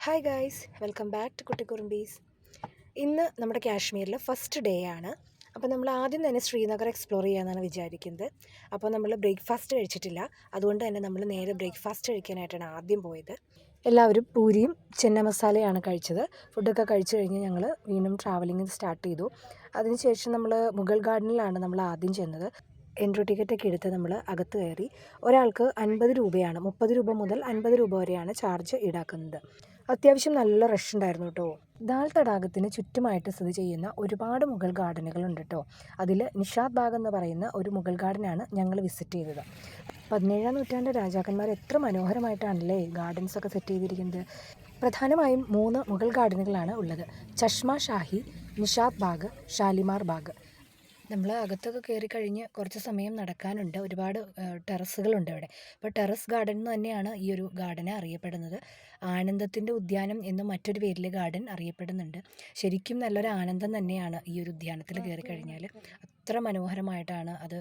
Hi guys, welcome back to Kuttikurumbis. ഇന്ന് നമ്മുടെ കാശ്മീരിൽ ഫസ്റ്റ് ഡേ ആണ്. അപ്പോൾ നമ്മൾ ആദ്യം തന്നെ ശ്രീനഗർ എക്സ്പ്ലോർ ചെയ്യാമെന്നാണ് വിചാരിക്കുന്നത്. അപ്പോൾ നമ്മൾ ബ്രേക്ക്ഫാസ്റ്റ് കഴിച്ചിട്ടില്ല, അതുകൊണ്ട് തന്നെ നമ്മൾ നേരെ ബ്രേക്ക്ഫാസ്റ്റ് കഴിക്കാനായിട്ടാണ് ആദ്യം പോയത്. എല്ലാവരും പൂരിയും ചെന്ന മസാലയാണ് കഴിച്ചത്. ഫുഡൊക്കെ കഴിച്ചു കഴിഞ്ഞ് ഞങ്ങൾ വീണ്ടും ട്രാവലിംഗ് സ്റ്റാർട്ട് ചെയ്തു. അതിനുശേഷം നമ്മൾ മുഗൾ ഗാർഡനിലാണ് നമ്മൾ ആദ്യം ചെന്നത്. എൻട്രി ടിക്കറ്റൊക്കെ എടുത്ത് നമ്മൾ അകത്ത് കയറി. ഒരാൾക്ക് 50 രൂപയാണ്, 30 രൂപ മുതൽ 50 രൂപ വരെയാണ് ചാർജ് ഈടാക്കുന്നത്. അത്യാവശ്യം നല്ല റഷ് ഉണ്ടായിരുന്നു കേട്ടോ. ദാൽ തടാകത്തിന് ചുറ്റുമായിട്ട് സ്ഥിതി ചെയ്യുന്ന ഒരുപാട് മുഗൾ ഗാർഡനുകളുണ്ട് കേട്ടോ. അതിൽ നിഷാദ് ബാഗ് എന്ന് പറയുന്ന ഒരു മുഗൾ ഗാർഡനാണ് ഞങ്ങൾ വിസിറ്റ് ചെയ്തത്. 17-ാം നൂറ്റാണ്ട് രാജാക്കന്മാർ എത്ര മനോഹരമായിട്ടാണല്ലേ ഗാർഡൻസൊക്കെ സെറ്റ് ചെയ്തിരിക്കുന്നത്. പ്രധാനമായും 3 മുഗൾ ഗാർഡനുകളാണ് ഉള്ളത്: ചഷ്മ ഷാഹി, നിഷാദ് ബാഗ്, ഷാലിമാർ ബാഗ്. നമ്മൾ അകത്തൊക്കെ കയറി കഴിഞ്ഞ് കുറച്ച് സമയം നടക്കാനുണ്ട്. ഒരുപാട് ടെറസുകളുണ്ട് അവിടെ. അപ്പോൾ ടെറസ് ഗാർഡൻ എന്ന് തന്നെയാണ് ഈ ഒരു ഗാർഡനെ അറിയപ്പെടുന്നത്. ആനന്ദത്തിൻ്റെ ഉദ്യാനം എന്നും മറ്റൊരു പേരിൽ ഗാർഡൻ അറിയപ്പെടുന്നുണ്ട്. ശരിക്കും നല്ലൊരു ആനന്ദം തന്നെയാണ് ഈ ഒരു ഉദ്യാനത്തിൽ കയറി കഴിഞ്ഞാൽ. അത്ര മനോഹരമായിട്ടാണ് അത്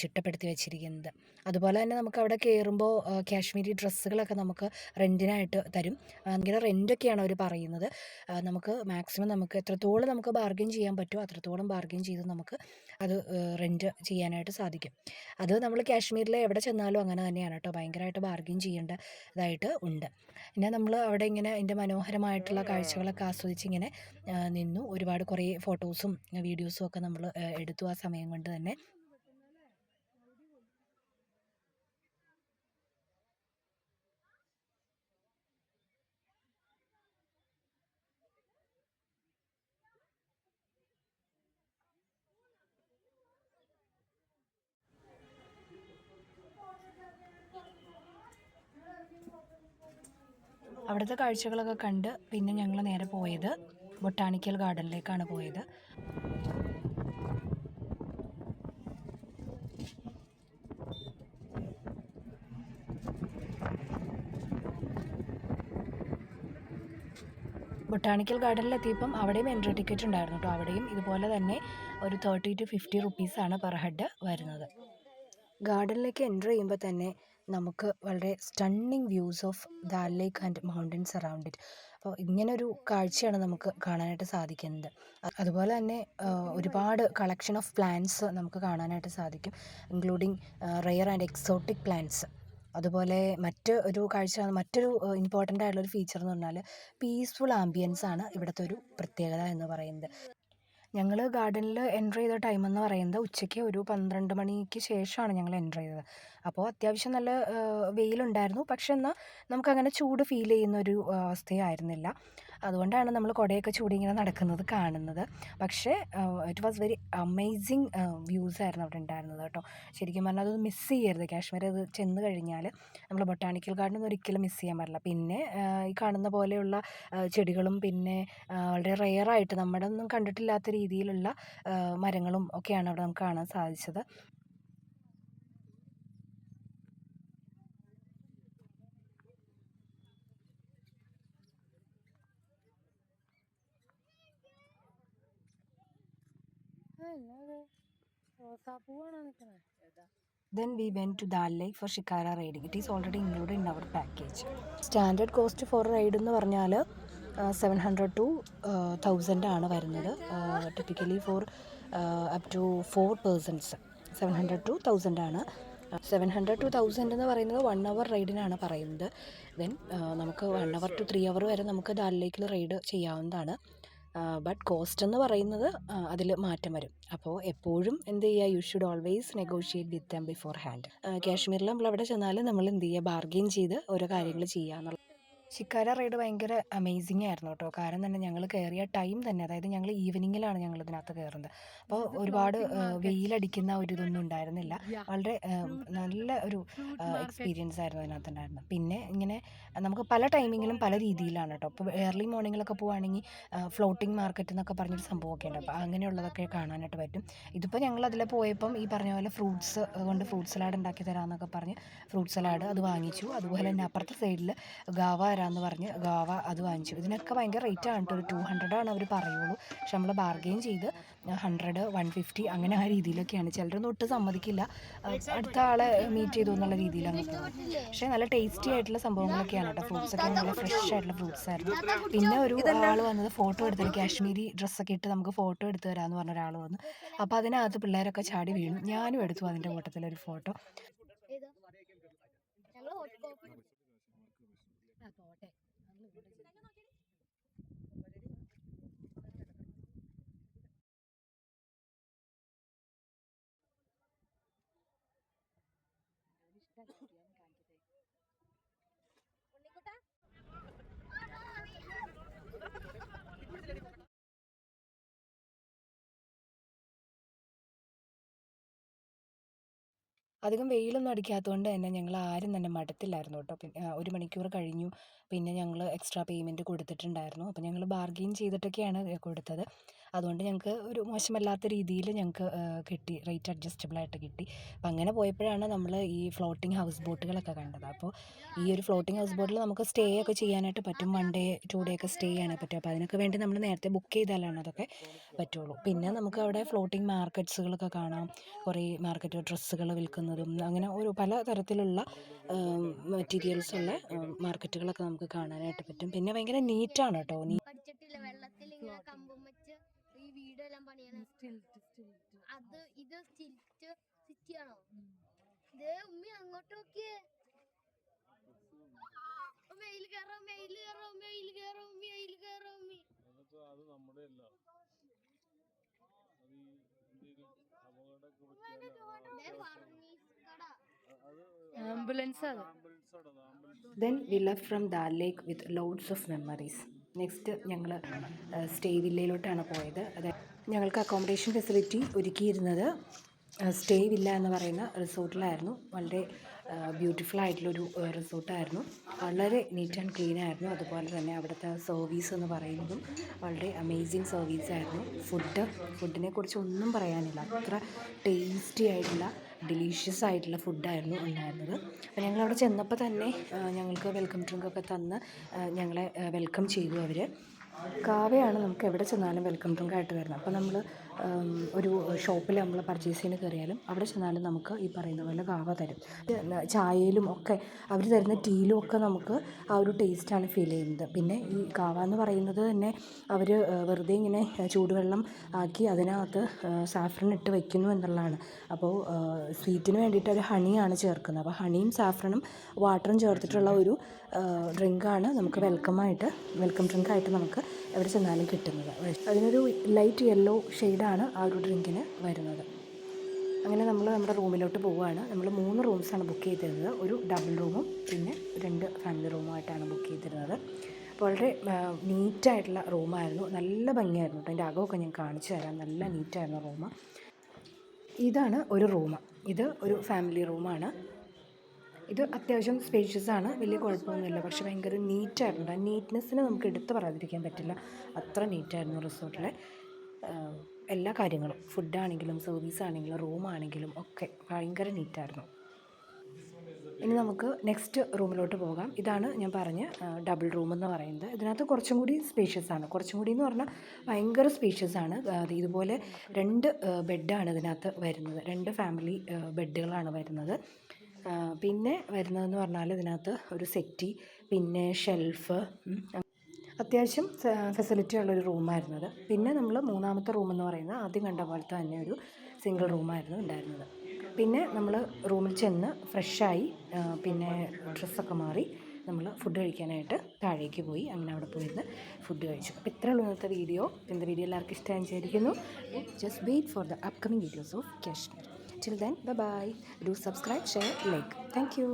ചിട്ടപ്പെടുത്തി വെച്ചിരിക്കുന്നത്. അതുപോലെ തന്നെ നമുക്ക് അവിടെ കയറുമ്പോൾ കാശ്മീരി ഡ്രസ്സുകളൊക്കെ നമുക്ക് റെൻറ്റിനായിട്ട് തരും. ഇങ്ങനെ റെൻറ്റൊക്കെയാണ് അവർ പറയുന്നത്. നമുക്ക് മാക്സിമം നമുക്ക് എത്രത്തോളം നമുക്ക് ബാർഗെയിൻ ചെയ്യാൻ പറ്റുമോ അത്രത്തോളം ബാർഗെയിൻ ചെയ്ത് നമുക്ക് അത് റെൻറ്റ് ചെയ്യാനായിട്ട് സാധിക്കും. അത് നമ്മൾ കാശ്മീരിൽ എവിടെ ചെന്നാലും അങ്ങനെ തന്നെയാണ് കേട്ടോ. ഭയങ്കരമായിട്ട് ബാർഗെയിൻ ചെയ്യേണ്ടതായിട്ട് ഉണ്ട്. പിന്നെ നമ്മൾ അവിടെ ഇങ്ങനെ അതിൻ്റെ മനോഹരമായിട്ടുള്ള കാഴ്ചകളൊക്കെ ആസ്വദിച്ച് ഇങ്ങനെ നിന്നു. ഒരുപാട് കുറേ ഫോട്ടോസും വീഡിയോസും ഒക്കെ നമ്മൾ എടുത്തു ആ സമയം കൊണ്ട് തന്നെ. അവിടുത്തെ കാഴ്ചകളൊക്കെ കണ്ട് പിന്നെ ഞങ്ങൾ നേരെ പോയത് ബൊട്ടാണിക്കൽ ഗാർഡനിലേക്കാണ് പോയത്. ബൊട്ടാണിക്കൽ ഗാർഡനിലെത്തിയപ്പം അവിടെയും എൻട്രി ടിക്കറ്റ് ഉണ്ടായിരുന്നു കേട്ടോ. അവിടെയും ഇതുപോലെ തന്നെ ഒരു 30 to 50 റുപ്പീസാണ് പെർ ഹെഡ് വരുന്നത്. ഗാർഡനിലേക്ക് എൻ്റർ ചെയ്യുമ്പോൾ തന്നെ നമുക്ക് വളരെ stunning views of dal lake and mountains around it. അപ്പോൾ ഇങ്ങനൊരു കാഴ്ചയാണ് നമുക്ക് കാണാനായിട്ട് സാധിക്കുന്നത്. അതുപോലെ തന്നെ ഒരുപാട് കളക്ഷൻ ഓഫ് പ്ലാന്റ്സ് നമുക്ക് കാണാനായിട്ട് സാധിക്കും, including rare and exotic plants. അതുപോലെ മറ്റൊരു ഇമ്പോർട്ടൻ്റ് ആയിട്ടുള്ളൊരു ഫീച്ചർ എന്ന് പറഞ്ഞാൽ പീസ്ഫുൾ ആംബിയൻസ് ആണ് ഇവിടുത്തെ ഒരു പ്രത്യേകത എന്ന് പറയുന്നത്. ഞങ്ങൾ ഗാർഡനിൽ എൻ്റർ ചെയ്ത ടൈം എന്ന് പറയുന്നത് ഉച്ചയ്ക്ക് ഒരു 12 മണിക്ക് ശേഷമാണ് ഞങ്ങൾ എൻ്റർ ചെയ്തത്. അപ്പോൾ അത്യാവശ്യം നല്ല വെയിലുണ്ടായിരുന്നു. പക്ഷെ എന്നാൽ നമുക്കങ്ങനെ ചൂട് ഫീൽ ചെയ്യുന്ന ഒരു അവസ്ഥയായിരുന്നില്ല. അതുകൊണ്ടാണ് നമ്മൾ കുടയൊക്കെ ചൂടി ഇങ്ങനെ നടക്കുന്നത് കാണുന്നത്. പക്ഷേ it was very amazing views ആയിരുന്നു അവിടെ ഉണ്ടായിരുന്നത് കേട്ടോ. ശരിക്കും പറഞ്ഞാൽ അതൊന്ന് മിസ് ചെയ്യരുത്. കാശ്മീർ അത് ചെന്ന് കഴിഞ്ഞാൽ നമ്മൾ ബൊട്ടാണിക്കൽ ഗാർഡൻ ഒരിക്കലും മിസ് ചെയ്യാൻ പാടില്ല. പിന്നെ ഈ കാണുന്ന പോലെയുള്ള ചെടികളും പിന്നെ വളരെ റെയറായിട്ട് നമ്മുടെ ഒന്നും കണ്ടിട്ടില്ലാത്ത രീതിയിലുള്ള മരങ്ങളും ഒക്കെയാണ് അവിടെ നമുക്ക് കാണാൻ സാധിച്ചത്. Then we went to Dal Lake for Shikara riding. It is already included in our package. Standard cost for ride എന്ന് പറഞ്ഞാൽ 700 to 1000 ആണ് വരുന്നത്. Typically for up to 4 persons 700 to 1000 ആണ്. 700 to 1000 എന്ന് പറയുന്നത് 1 hour റൈഡിനാണ് പറയുന്നത്. ദെൻ നമുക്ക് 1 hour to 3 hour വരെ നമുക്ക് ദാൽ ലേക്കിൽ റൈഡ് ചെയ്യാവുന്നതാണ്. ബട്ട് കോസ്റ്റ് എന്ന് പറയുന്നത് അതിൽ മാറ്റം വരും. അപ്പോൾ എപ്പോഴും എന്ത് ചെയ്യുക, you should always negotiate with dum before hand. കാശ്മീരിൽ നമ്മൾ എവിടെ ചെന്നാലും നമ്മൾ എന്ത് ചെയ്യുക, ബാർഗെയിൻ ചെയ്ത് ഓരോ കാര്യങ്ങൾ ചെയ്യുക എന്നുള്ളത്. ഷിക്കാര റൈഡ് ഭയങ്കര അമേസിങ് ആയിരുന്നു കേട്ടോ. കാരണം തന്നെ ഞങ്ങൾ കയറിയ ടൈം തന്നെ, അതായത് ഞങ്ങൾ ഈവനിങ്ങിലാണ് ഞങ്ങൾ ഇതിനകത്ത് കയറുന്നത്. അപ്പോൾ ഒരുപാട് വെയിലടിക്കുന്ന ഒരു ഇതൊന്നും ഉണ്ടായിരുന്നില്ല. വളരെ നല്ല ഒരു എക്സ്പീരിയൻസ് ആയിരുന്നു അതിനകത്ത് ഉണ്ടായിരുന്നത്. പിന്നെ ഇങ്ങനെ നമുക്ക് പല ടൈമിങ്ങിലും പല രീതിയിലാണ് കേട്ടോ. ഇപ്പോൾ ഏർലി മോർണിംഗിലൊക്കെ പോവുകയാണെങ്കിൽ ഫ്ലോട്ടിംഗ് മാർക്കറ്റ് എന്നൊക്കെ പറഞ്ഞൊരു സംഭവമൊക്കെ ഉണ്ട്. അപ്പോൾ അങ്ങനെയുള്ളതൊക്കെ കാണാനായിട്ട് പറ്റും. ഇതിപ്പോൾ ഞങ്ങൾ അതിൽ പോയപ്പം ഈ പറഞ്ഞ പോലെ ഫ്രൂട്ട്സ് കൊണ്ട് ഫ്രൂട്ട് സലാഡ് ഉണ്ടാക്കി തരാമെന്നൊക്കെ പറഞ്ഞ് ഫ്രൂട്ട് സലാഡ് അത് വാങ്ങിച്ചു. അതുപോലെ തന്നെ അപ്പുറത്തെ സൈഡിൽ ഗാവ തരാമെന്ന് പറഞ്ഞ് ഗാവ അത് വാങ്ങിച്ചു. ഇതിനൊക്കെ ഭയങ്കര റേറ്റ് ആണ് കേട്ടോ, ഒരു 200 അവർ പറയുള്ളൂ. പക്ഷെ നമ്മൾ ബാർഗെയിൻ ചെയ്ത് 100, 150 അങ്ങനെ ആ രീതിയിലൊക്കെയാണ്. ചിലരൊന്നും ഒട്ടും സമ്മതിക്കില്ല, അടുത്ത ആളെ മീറ്റ് ചെയ്തു എന്നുള്ള രീതിയിലാണ് പോകും. പക്ഷേ നല്ല ടേസ്റ്റി ആയിട്ടുള്ള സംഭവങ്ങളൊക്കെയാണ് കേട്ടോ. ഫ്രൂട്ട്സൊക്കെ നല്ല ഫ്രഷ് ആയിട്ടുള്ള ഫ്രൂട്ട്സ് ആയിരുന്നു. പിന്നെ ഒരു ആൾ വന്നത് ഫോട്ടോ എടുത്തത്, കാശ്മീരി ഡ്രസ്സൊക്കെ ഇട്ട് നമുക്ക് ഫോട്ടോ എടുത്ത് തരാമെന്ന് പറഞ്ഞ ഒരാൾ വന്നു. അപ്പോൾ അതിനകത്ത് പിള്ളേരൊക്കെ ചാടി വീണു. ഞാനും എടുത്തു അതിൻ്റെ കൂട്ടത്തിലൊരു ഫോട്ടോ. അധികം വെയിലൊന്നും അടിക്കാത്തതുകൊണ്ട് തന്നെ ഞങ്ങൾ ആരും തന്നെ മടുത്തില്ലായിരുന്നു കേട്ടോ. പിന്നെ 1 മണിക്കൂർ കഴിഞ്ഞു. പിന്നെ ഞങ്ങൾ എക്സ്ട്രാ പേയ്മെൻറ്റ് കൊടുത്തിട്ടുണ്ടായിരുന്നു. അപ്പോൾ ഞങ്ങൾ ബാർഗെയിൻ ചെയ്തിട്ടൊക്കെയാണ് കൊടുത്തത്. അതുകൊണ്ട് ഞങ്ങൾക്ക് ഒരു മോശമല്ലാത്ത രീതിയിൽ ഞങ്ങൾക്ക് കിട്ടി, റേറ്റ് അഡ്ജസ്റ്റബിൾ ആയിട്ട് കിട്ടി. അപ്പോൾ അങ്ങനെ പോയപ്പോഴാണ് നമ്മൾ ഈ ഫ്ലോട്ടിംഗ് ഹൗസ് ബോട്ടുകളൊക്കെ കണ്ടത്. അപ്പോൾ ഈ ഒരു ഫ്ലോട്ടിംഗ് ഹൗസ് ബോട്ടിൽ നമുക്ക് സ്റ്റേ ഒക്കെ ചെയ്യാനായിട്ട് പറ്റും. 1 ഡേ 2 ഡേ ഒക്കെ സ്റ്റേ ചെയ്യാനായിട്ട് പറ്റും. അപ്പോൾ അതിനൊക്കെ വേണ്ടി നമ്മൾ നേരത്തെ ബുക്ക് ചെയ്താലാണ് അതൊക്കെ പറ്റുള്ളൂ. പിന്നെ നമുക്ക് അവിടെ ഫ്ലോട്ടിംഗ് മാർക്കറ്റ്സുകളൊക്കെ കാണാം. കുറേ മാർക്കറ്റ് ഡ്രസ്സുകൾ വിൽക്കുന്നതും അങ്ങനെ ഒരു പല തരത്തിലുള്ള മെറ്റീരിയൽസ് ഉള്ള മാർക്കറ്റുകളൊക്കെ നമുക്ക് കാണാനായിട്ട് പറ്റും. പിന്നെ ഭയങ്കര നീറ്റാണ് കേട്ടോ. പഠിച്ചിട്ടില്ല വെള്ളത്തിൽ ഇങ്ങനെ കമ്പും വെച്ച് ഈ വീടെല്ലാം പണിയാണ്. അത് ഇത് സിറ്റിയാണോ? ഇതേ ഉമ്മി അങ്ങോട്ട് നോക്കിയേ, മെയിൽ കയറാം മെയിൽ കയറാം മെയിൽ കയറാം മെയിൽ കയറാം ഉമ്മി. അത് നമ്മുടെ അല്ല, ambulance. Then we left from dal lake with loads of memories. Next ഞങ്ങൾ സ്റ്റേ വില്ലയിലോട്ടാണ് പോയത്. അതായത് ഞങ്ങൾക്ക് അക്കോമഡേഷൻ ഫെസിലിറ്റി ഒരുക്കിയിരുന്നത് സ്റ്റേ വില്ല എന്ന് പറയുന്ന റിസോർട്ടിലായിരുന്നു. വളരെ ബ്യൂട്ടിഫുൾ ആയിട്ടുള്ളൊരു റിസോർട്ടായിരുന്നു. വളരെ നീറ്റ് ആൻഡ് ക്ലീൻ ആയിരുന്നു. അതുപോലെ തന്നെ അവിടുത്തെ സർവീസ് എന്ന് പറയുന്നതും വളരെ അമേസിങ് സർവീസായിരുന്നു. ഫുഡിനെ കുറിച്ച് ഒന്നും പറയാനില്ല, അത്ര ടേസ്റ്റി ആയിട്ടുള്ള ഡെലീഷ്യസ് ആയിട്ടുള്ള ഫുഡായിരുന്നു ഉണ്ടായിരുന്നത്. അപ്പോൾ ഞങ്ങളവിടെ ചെന്നപ്പോൾ തന്നെ ഞങ്ങൾക്ക് വെൽക്കം ഡ്രിങ്കൊക്കെ തന്ന് ഞങ്ങളെ വെൽക്കം ചെയ്തു അവർ. കാവയാണ് നമുക്ക് എവിടെ ചെന്നാലും വെൽക്കം ഡ്രിങ്ക് ആയിട്ട് വരുന്നത്. അപ്പോൾ നമ്മൾ ഒരു ഷോപ്പിൽ നമ്മൾ പർച്ചേസ് ചെയ്യാൻ കയറിയാലും അവിടെ ചെന്നാലും നമുക്ക് ഈ പറയുന്ന പോലെ കാവ തരും. ചായയിലും ഒക്കെ അവർ തരുന്ന ടീയിലും ഒക്കെ നമുക്ക് ആ ഒരു ടേസ്റ്റാണ് ഫീൽ ചെയ്യുന്നത്. പിന്നെ ഈ കാവ എന്ന് പറയുന്നത് തന്നെ അവർ വെറുതെ ഇങ്ങനെ ചൂടുവെള്ളം ആക്കി അതിനകത്ത് സാഫ്രൻ ഇട്ട് വയ്ക്കുന്നു എന്നുള്ളതാണ്. അപ്പോൾ സ്വീറ്റിന് വേണ്ടിയിട്ട് ഒരു ഹണിയാണ് ചേർക്കുന്നത്. അപ്പോൾ ഹണിയും സാഫ്രനും വാട്ടറും ചേർത്തിട്ടുള്ള ഒരു ഡ്രിങ്കാണ് നമുക്ക് വെൽക്കം ഡ്രിങ്കായിട്ട് നമുക്ക് എവിടെ ചെന്നാലും കിട്ടുന്നത്. അതിനൊരു ലൈറ്റ് യെല്ലോ ഷെയ്ഡാണ് ആ ഒരു ഡ്രിങ്കിന് വരുന്നത്. അങ്ങനെ നമ്മൾ നമ്മുടെ റൂമിലോട്ട് പോവുകയാണ്. നമ്മൾ 3 റൂംസാണ് ബുക്ക് ചെയ്തിരുന്നത്. ഒരു ഡബിൾ റൂമും പിന്നെ 2 ഫാമിലി റൂമുമായിട്ടാണ് ബുക്ക് ചെയ്തിരുന്നത്. അപ്പോൾ വളരെ നീറ്റായിട്ടുള്ള റൂമായിരുന്നു, നല്ല ഭംഗിയായിരുന്നു കേട്ടോ. അതിൻ്റെ അകമൊക്കെ ഞാൻ കാണിച്ചു തരാം. നല്ല നീറ്റായിരുന്നു റൂം. ഇതാണ് ഒരു റൂം. ഇത് ഒരു ഫാമിലി റൂമാണ്. ഇത് അത്യാവശ്യം സ്പേഷ്യസ് ആണ്, വലിയ കുഴപ്പമൊന്നുമില്ല. പക്ഷെ ഭയങ്കര നീറ്റായിരുന്നു. ആ നീറ്റ്നെസ്സിന് നമുക്ക് എടുത്ത് പറയാതിരിക്കാൻ പറ്റില്ല, അത്ര നീറ്റായിരുന്നു റിസോർട്ടിലെ എല്ലാ കാര്യങ്ങളും. ഫുഡാണെങ്കിലും സർവീസാണെങ്കിലും റൂമാണെങ്കിലും ഒക്കെ ഭയങ്കര നീറ്റായിരുന്നു. ഇനി നമുക്ക് നെക്സ്റ്റ് റൂമിലോട്ട് പോകാം. ഇതാണ് ഞാൻ പറഞ്ഞ ഡബിൾ റൂം എന്ന് പറയുന്നത്. ഇതിനകത്ത് കുറച്ചും കൂടി സ്പേഷ്യസ് ആണ്. കുറച്ചും കൂടി എന്ന് പറഞ്ഞാൽ ഭയങ്കര സ്പേഷ്യസ് ആണ്. ഇതുപോലെ 2 ബെഡാണ് ഇതിനകത്ത് വരുന്നത്. 2 ഫാമിലി ബെഡുകളാണ് വരുന്നത്. പിന്നെ വരുന്നതെന്ന് പറഞ്ഞാൽ ഇതിനകത്ത് ഒരു സെറ്റി, പിന്നെ ഷെൽഫ്, അത്യാവശ്യം ഫെസിലിറ്റി ഉള്ളൊരു റൂമായിരുന്നത്. പിന്നെ നമ്മൾ 3ാമത്തെ റൂമെന്ന് പറയുന്നത് ആദ്യം കണ്ട പോലത്തെ തന്നെ ഒരു സിംഗിൾ റൂമായിരുന്നു ഉണ്ടായിരുന്നത്. പിന്നെ നമ്മൾ റൂമിൽ ചെന്ന് ഫ്രഷായി പിന്നെ ഡ്രസ്സൊക്കെ മാറി നമ്മൾ ഫുഡ് കഴിക്കാനായിട്ട് താഴേക്ക് പോയി. അങ്ങനെ അവിടെ പോയിരുന്ന് ഫുഡ് കഴിച്ചു. അപ്പോൾ ഇത്രയുള്ള ഇന്നത്തെ വീഡിയോ. വീഡിയോ എല്ലാവർക്കും ഇഷ്ടമായി വിചാരിക്കുന്നു. Just wait for the upcoming videos of Kashmir. Till then, bye-bye. Do subscribe, share, like. Thank you.